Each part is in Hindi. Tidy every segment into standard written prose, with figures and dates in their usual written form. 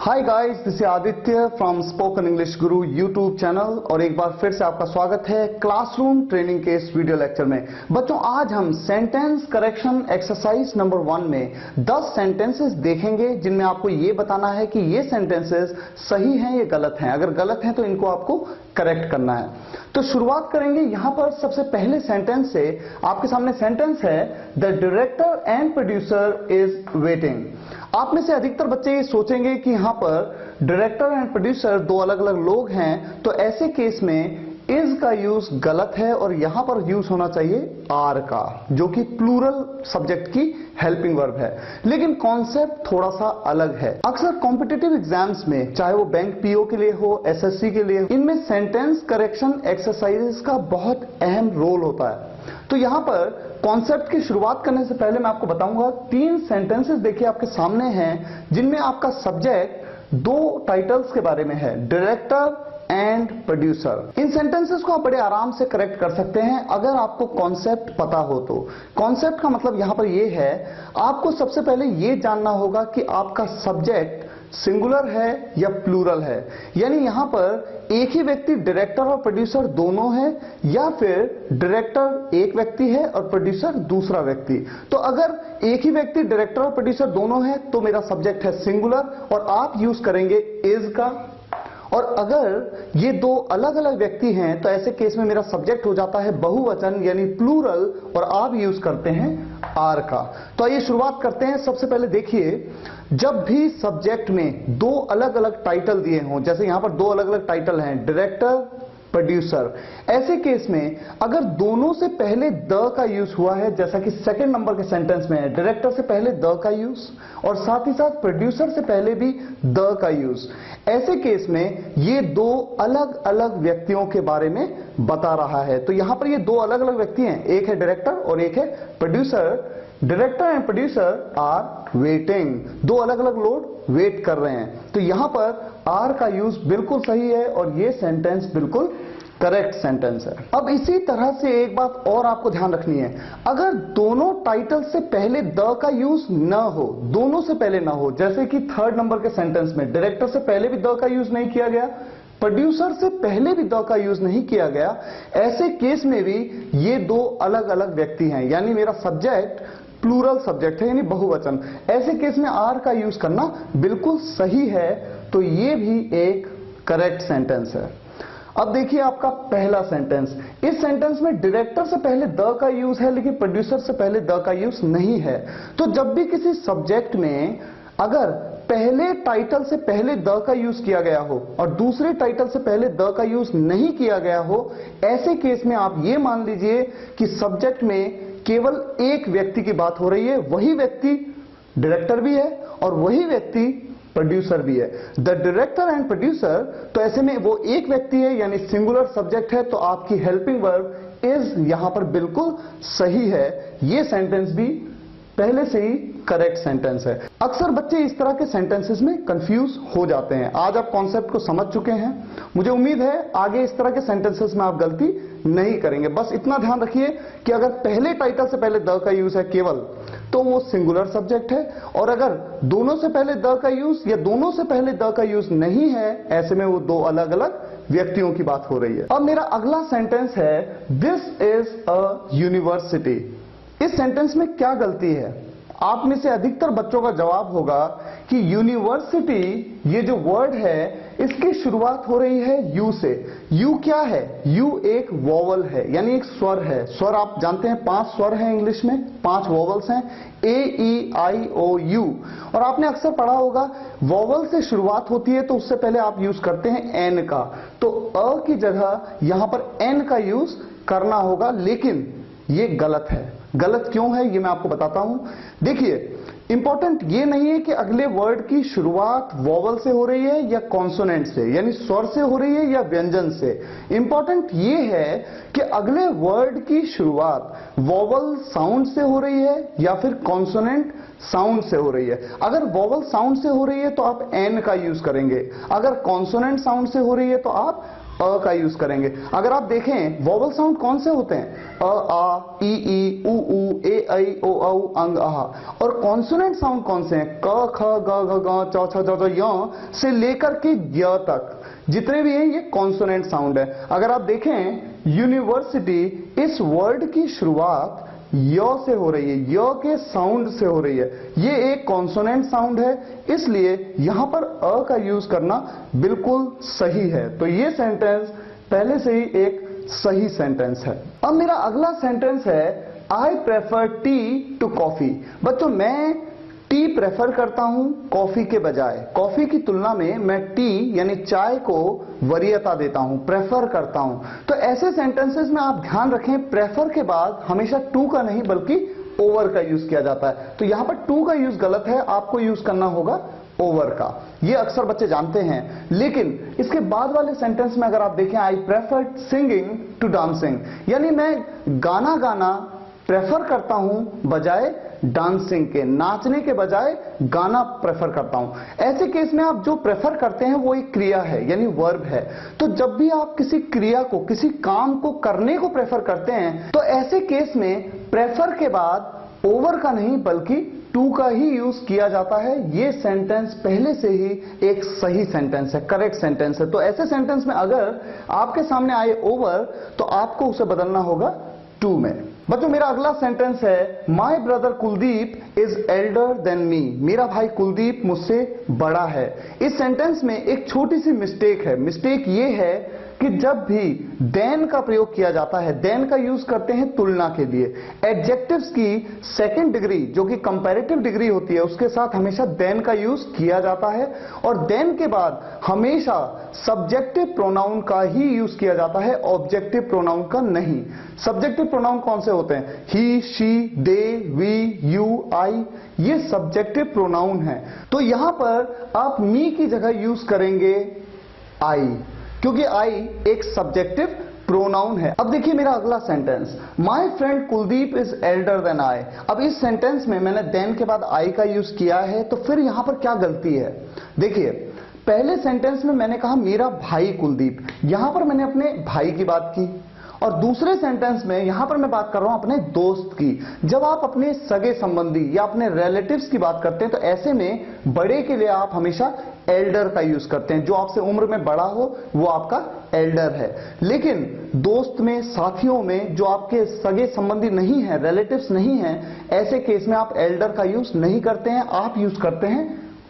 Hi guys, this is Aditya from spoken English Guru YouTube channel और एक बार फिर से आपका स्वागत है क्लासरूम ट्रेनिंग के इस वीडियो लेक्चर में। बच्चों, आज हम सेंटेंस करेक्शन एक्सरसाइज नंबर 1 में 10 सेंटेंसेस देखेंगे जिनमें आपको ये बताना है कि ये सेंटेंसेस सही हैं या गलत हैं। अगर गलत हैं तो इनको आपको करेक्ट करना है। तो शुरुआत करेंगे यहां पर सबसे पहले सेंटेंस से। आपके सामने सेंटेंस है, the director and producer is waiting. आप में से अधिकतर बच्चे ये सोचेंगे कि यहां पर डायरेक्टर एंड प्रोड्यूसर दो अलग अलग लोग हैं, तो ऐसे केस में इज का यूज गलत है और यहां पर यूज होना चाहिए आर का, जो कि प्लूरल सब्जेक्ट की हेल्पिंग वर्ब है। लेकिन कॉन्सेप्ट थोड़ा सा अलग है। अक्सर कॉम्पिटिटिव एग्जाम्स में, चाहे वो बैंक पीओ के लिए हो, एसएससी के लिए, इनमें सेंटेंस करेक्शन एक्सरसाइजेस का बहुत अहम रोल होता है। तो यहां पर कॉन्सेप्ट की शुरुआत करने से पहले मैं आपको बताऊंगा 3 सेंटेंसेस देखिए आपके सामने हैं जिनमें आपका सब्जेक्ट 2 टाइटल्स के बारे में है, director and producer. In sentences को आप बड़े आराम से करेक्ट कर सकते हैं अगर आपको कॉन्सेप्ट पता हो तो। कॉन्सेप्ट का मतलब यहां पर यह है, आपको सबसे पहले यह जानना होगा कि आपका सब्जेक्ट सिंगुलर है या प्लूरल है। यानी यहां पर एक ही व्यक्ति डायरेक्टर और प्रोड्यूसर दोनों है, या फिर डायरेक्टर एक व्यक्ति है और प्रोड्यूसर दूसरा व्यक्ति। तो अगर एक ही व्यक्ति डायरेक्टर और प्रोड्यूसर दोनों है तो मेरा सब्जेक्ट है सिंगुलर और आप यूज करेंगे इज का। और अगर ये दो अलग अलग व्यक्ति हैं तो ऐसे केस में मेरा सब्जेक्ट हो जाता है बहुवचन यानी प्लूरल और आप यूज करते हैं आर का। तो आइए शुरुआत करते हैं। सबसे पहले देखिए, जब भी सब्जेक्ट में 2 अलग अलग टाइटल दिए हों, जैसे यहां पर 2 अलग अलग टाइटल हैं, डायरेक्टर प्रोड्यूसर, ऐसे केस में अगर दोनों से पहले द का यूज हुआ है, जैसा कि सेकंड नंबर के सेंटेंस में है, डायरेक्टर से पहले द का यूज और साथ ही साथ प्रोड्यूसर से पहले भी द का यूज, ऐसे केस में ये 2 अलग अलग व्यक्तियों के बारे में बता रहा है। तो यहां पर ये 2 अलग अलग व्यक्ति हैं, एक है डायरेक्टर और एक है producer. Director and producer are waiting, 2 अलग अलग लोग वेट कर रहे हैं। तो यहां पर आर का यूज बिल्कुल सही है और ये सेंटेंस बिल्कुल करेक्ट सेंटेंस है। अब इसी तरह से एक बात और आपको ध्यान रखनी है, अगर दोनों टाइटल से पहले द का यूज न हो, दोनों से पहले ना हो, जैसे कि 3rd नंबर के सेंटेंस में डायरेक्टर से पहले भी द का यूज नहीं किया गया, प्रोड्यूसर से पहले भी द का यूज नहीं किया गया, ऐसे केस में भी ये 2 अलग अलग व्यक्ति हैं, यानी मेरा सब्जेक्ट प्लूरल सब्जेक्ट है यानी बहुवचन। ऐसे केस में आर का यूज करना बिल्कुल सही है। तो ये भी एक करेक्ट सेंटेंस है। अब देखिए आपका पहला सेंटेंस। इस सेंटेंस में डायरेक्टर से पहले द का यूज है लेकिन प्रोड्यूसर से पहले द का यूज नहीं है। तो जब भी किसी सब्जेक्ट में अगर पहले टाइटल से पहले द का यूज किया गया हो और दूसरे टाइटल से पहले द का यूज नहीं किया गया हो, ऐसे केस में आप ये मान लीजिए कि सब्जेक्ट में केवल एक व्यक्ति की बात हो रही है, वही व्यक्ति डायरेक्टर भी है और वही व्यक्ति प्रोड्यूसर भी है। द डायरेक्टर एंड प्रोड्यूसर, तो ऐसे में वो एक व्यक्ति है यानी सिंगुलर सब्जेक्ट है, तो आपकी हेल्पिंग वर्ब इज यहां पर बिल्कुल सही है। ये सेंटेंस भी पहले से ही करेक्ट सेंटेंस है। अक्सर बच्चे इस तरह के सेंटेंसेस में कंफ्यूज हो जाते हैं। आज आप कॉन्सेप्ट को समझ चुके हैं, मुझे उम्मीद है आगे इस तरह के सेंटेंसेस में आप गलती नहीं करेंगे। बस इतना ध्यान रखिए कि अगर पहले टाइटल से पहले द का यूज है केवल, तो वो सिंगुलर सब्जेक्ट है, और अगर दोनों से पहले द का यूज या दोनों से पहले द का यूज नहीं है, ऐसे में वो 2 अलग अलग व्यक्तियों की बात हो रही है। अब मेरा अगला सेंटेंस है, दिस इज अ यूनिवर्सिटी। इस सेंटेंस में क्या गलती है? आप में से अधिकतर बच्चों का जवाब होगा कि यूनिवर्सिटी, ये जो वर्ड है, इसकी शुरुआत हो रही है यू से। यू क्या है? यू एक वोवल है यानी एक स्वर है। स्वर आप जानते हैं 5 स्वर हैं इंग्लिश में, 5 वोवल्स हैं, ए ई आई ओ यू। और आपने अक्सर पढ़ा होगा वोवल से शुरुआत होती है तो उससे पहले आप यूज करते हैं एन का, तो अ की जगह यहां पर एन का यूज करना होगा, लेकिन ये गलत है। गलत क्यों है ये मैं आपको बताता हूं। देखिए, इंपॉर्टेंट ये नहीं है कि अगले वर्ड की शुरुआत वोवल से हो रही है या कॉन्सोनेंट से यानी स्वर से हो रही है या व्यंजन से। इंपॉर्टेंट ये है कि अगले वर्ड की शुरुआत वोवल साउंड से हो रही है या फिर कॉन्सोनेंट साउंड से हो रही है। अगर वोवल साउंड से हो रही है तो आप एन का यूज करेंगे, अगर कॉन्सोनेंट साउंड से हो रही है तो आप अ का यूज करेंगे। अगर आप देखें वोवल साउंड कौन से होते हैं, अ, आ, ई, उ, ए, ऐ, ओ, औ, अंग, अह। और कॉन्सोनेंट साउंड कौन से हैं, क, ख, ग, घ, ङ, च, छ, ज, य से लेकर के य तक जितने भी हैं ये कॉन्सोनेंट साउंड है। अगर आप देखें यूनिवर्सिटी, इस वर्ड की शुरुआत य से हो रही है, य के साउंड से हो रही है, ये एक कॉन्सोनेंट साउंड है, इसलिए यहां पर अ का यूज करना बिल्कुल सही है। तो ये सेंटेंस पहले से ही एक सही सेंटेंस है। अब मेरा अगला सेंटेंस है I prefer tea to coffee. बच्चों मैं टी प्रेफर करता हूं कॉफी के बजाय, कॉफी की तुलना में मैं टी यानी चाय को वरीयता देता हूं, प्रेफर करता हूं। तो ऐसे सेंटेंसेस में आप ध्यान रखें प्रेफर के बाद हमेशा टू का नहीं बल्कि ओवर का यूज किया जाता है। तो यहां पर टू का यूज गलत है, आपको यूज करना होगा ओवर का। ये अक्सर बच्चे जानते हैं, लेकिन इसके बाद वाले सेंटेंस में अगर आप देखें I prefer singing to dancing, यानी मैं गाना गाना प्रेफर करता हूं बजाय डांसिंग के, नाचने के बजाय गाना प्रेफर करता हूं। ऐसे केस में आप जो प्रेफर करते हैं वो एक क्रिया है यानी वर्ब है। तो जब भी आप किसी क्रिया को, किसी काम को करने को प्रेफर करते हैं तो ऐसे केस में प्रेफर के बाद ओवर का नहीं बल्कि टू का ही यूज किया जाता है। ये सेंटेंस पहले से ही एक सही सेंटेंस है, करेक्ट सेंटेंस है। तो ऐसे सेंटेंस में अगर आपके सामने आए ओवर तो आपको उसे बदलना होगा टू में। बच्चों मेरा अगला सेंटेंस है my brother Kuldeep is elder than me. मेरा भाई कुलदीप मुझसे बड़ा है। इस सेंटेंस में एक छोटी सी मिस्टेक है। मिस्टेक ये है कि जब भी देन का प्रयोग किया जाता है, देन का यूज करते हैं तुलना के लिए। एडजेक्टिव्स की सेकंड डिग्री जो कि कंपैरेटिव डिग्री होती है उसके साथ हमेशा देन का यूज किया जाता है, और देन के बाद हमेशा सब्जेक्टिव प्रोनाउन का ही यूज किया जाता है, ऑब्जेक्टिव प्रोनाउन का नहीं। सब्जेक्टिव प्रोनाउन कौन से होते हैं, ही, शी, दे, वी, यू, आई, ये सब्जेक्टिव प्रोनाउन है। तो यहां पर आप मी की जगह यूज करेंगे आई, क्योंकि आई एक सब्जेक्टिव प्रोनाउन है। अब देखिए मेरा अगला sentence, my friend Kuldeep is elder than I. अब इस सेंटेंस में मैंने देन के बाद आई का यूज किया है, तो फिर यहां पर क्या गलती है। देखिए पहले सेंटेंस में मैंने कहा मेरा भाई कुलदीप, यहां पर मैंने अपने भाई की बात की, और दूसरे सेंटेंस में यहां पर मैं बात कर रहा हूं अपने दोस्त की। जब आप अपने सगे संबंधी या अपने रिलेटिव्स की बात करते हैं तो ऐसे में बड़े के लिए आप हमेशा एल्डर का यूज करते हैं। जो आपसे उम्र में बड़ा हो वो आपका एल्डर है। लेकिन दोस्त में, साथियों में जो आपके सगे संबंधी नहीं है, रिलेटिव्स नहीं है, ऐसे केस में आप एल्डर का यूज नहीं करते हैं, आप यूज करते हैं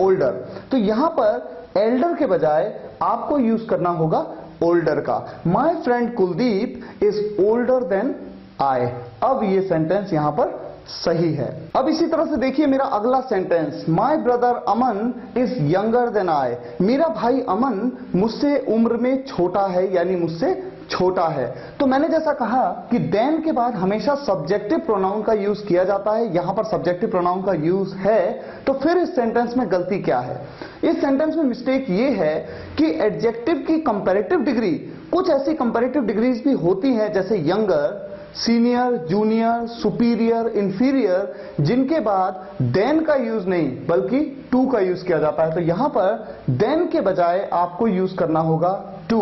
ओल्डर। तो यहां पर एल्डर के बजाय आपको यूज करना होगा ओल्डर का। My friend Kuldeep is older than I. अब ये सेंटेंस यहां पर सही है। अब इसी तरह से देखिए मेरा अगला sentence, my brother Aman is younger than I. मेरा भाई अमन मुझसे उम्र में छोटा है, यानी मुझसे छोटा है। तो मैंने जैसा कहा कि देन के बाद हमेशा सब्जेक्टिव प्रोनाउन का यूज किया जाता है, यहां पर सब्जेक्टिव प्रोनाउन का यूज है। तो फिर इस सेंटेंस में गलती क्या है, इस सेंटेंस में मिस्टेक ये है कि एडजेक्टिव की कंपैरेटिव डिग्री, कुछ ऐसी कंपैरेटिव डिग्रीज भी होती हैं जैसे younger, senior, junior, superior, inferior, जिनके बाद देन का यूज नहीं बल्कि टू का यूज किया जाता है। तो यहां पर देन के बजाय आपको यूज करना होगा टू।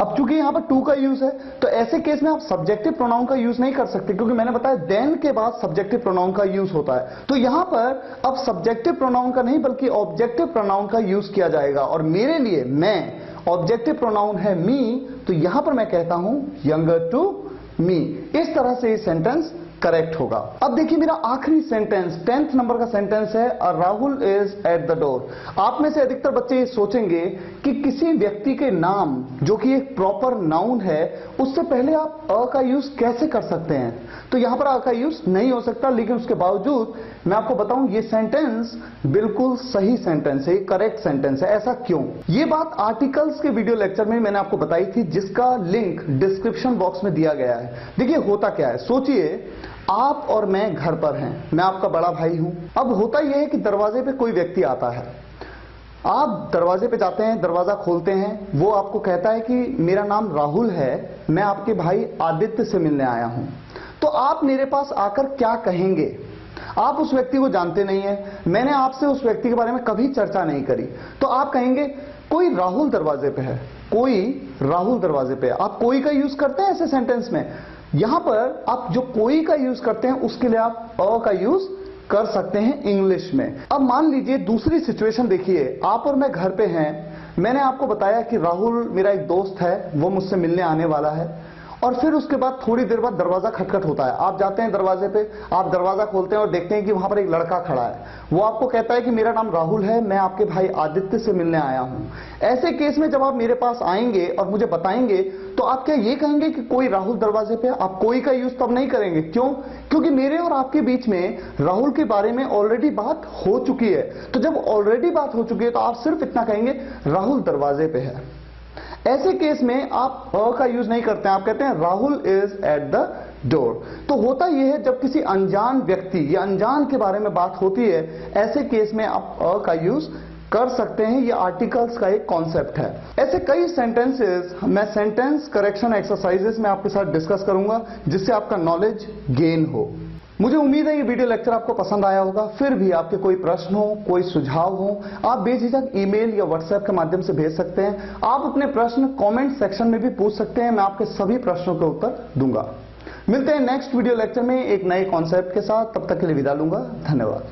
अब चूंकि यहां पर टू का यूज है तो ऐसे केस में आप सब्जेक्टिव प्रोनाउन का यूज नहीं कर सकते, क्योंकि मैंने बताया देन के बाद सब्जेक्टिव प्रोनाउन का यूज होता है। तो यहां पर अब सब्जेक्टिव प्रोनाउन का नहीं बल्कि ऑब्जेक्टिव प्रोनाउन का यूज किया जाएगा, और मेरे लिए मैं, ऑब्जेक्टिव प्रोनाउन है मी, तो यहां पर मैं कहता हूं यंगर टू मी। इस तरह से ये सेंटेंस करेक्ट होगा। अब देखिए मेरा आखिरी सेंटेंस 10th नंबर का सेंटेंस है, Rahul is at the door. आप में से अधिकतर बच्चे ये सोचेंगे कि किसी व्यक्ति के नाम जो कि एक प्रॉपर नाउन है उससे पहले आप अ का यूज कैसे कर सकते हैं। तो यहां पर अ का यूज नहीं हो सकता, लेकिन उसके बावजूद मैं आपको बताऊं ये सेंटेंस बिल्कुल सही सेंटेंस है, करेक्ट सेंटेंस है। ऐसा क्यों? ये बात आर्टिकल्स के वीडियो लेक्चर में मैंने आपको बताई थी, जिसका लिंक डिस्क्रिप्शन बॉक्स में दिया गया है। देखिए होता क्या है, सोचिए आप और मैं घर पर हैं, मैं आपका बड़ा भाई हूं। अब होता यह है कि दरवाजे पे कोई व्यक्ति आता है, आप दरवाजे पे जाते हैं, दरवाजा खोलते हैं, वो आपको कहता है कि मेरा नाम राहुल है, मैं आपके भाई आदित्य से मिलने आया हूं। तो आप मेरे पास आकर क्या कहेंगे? आप उस व्यक्ति को जानते नहीं है, मैंने आपसे उस व्यक्ति के बारे में कभी चर्चा नहीं करी, तो आप कहेंगे कोई राहुल दरवाजे पे है, कोई राहुल दरवाजे पे है। आप कोई का यूज करते हैं ऐसे सेंटेंस में? यहां पर आप जो कोई का यूज करते हैं उसके लिए आप अ का यूज कर सकते हैं इंग्लिश में। अब मान लीजिए दूसरी सिचुएशन देखिए, आप और मैं घर पे हैं, मैंने आपको बताया कि राहुल मेरा एक दोस्त है, वो मुझसे मिलने आने वाला है, और फिर उसके बाद थोड़ी देर बाद दरवाजा खटखट होता है। आप जाते हैं दरवाजे पे, आप दरवाजा खोलते हैं और देखते हैं कि वहां पर एक लड़का खड़ा है। वो आपको कहता है कि मेरा नाम राहुल है, मैं आपके भाई आदित्य से मिलने आया हूं। ऐसे केस में जब आप मेरे पास आएंगे और मुझे बताएंगे, तो आप क्या ये कहेंगे कि कोई राहुल दरवाजे पे? आप कोई का यूज तब नहीं करेंगे। क्यों? क्योंकि मेरे और आपके बीच में राहुल के बारे में ऑलरेडी बात हो चुकी है। तो जब ऑलरेडी बात हो चुकी है तो आप सिर्फ इतना कहेंगे राहुल दरवाजे पे है। ऐसे केस में आप अ का यूज नहीं करते हैं, आप कहते हैं Rahul is at the door. तो होता यह है जब किसी अनजान व्यक्ति या अनजान के बारे में बात होती है, ऐसे केस में आप अ का यूज कर सकते हैं। ये आर्टिकल्स का एक कॉन्सेप्ट है। ऐसे कई सेंटेंसेस मैं सेंटेंस करेक्शन एक्सरसाइजेस में आपके साथ डिस्कस करूंगा, जिससे आपका नॉलेज गेन हो। मुझे उम्मीद है ये वीडियो लेक्चर आपको पसंद आया होगा। फिर भी आपके कोई प्रश्न हो, कोई सुझाव हो, आप बेझिझक ईमेल या व्हाट्सएप के माध्यम से भेज सकते हैं। आप अपने प्रश्न कमेंट सेक्शन में भी पूछ सकते हैं, मैं आपके सभी प्रश्नों के उत्तर दूंगा। मिलते हैं नेक्स्ट वीडियो लेक्चर में एक नए कॉन्सेप्ट के साथ। तब तक के लिए विदा लूंगा। धन्यवाद।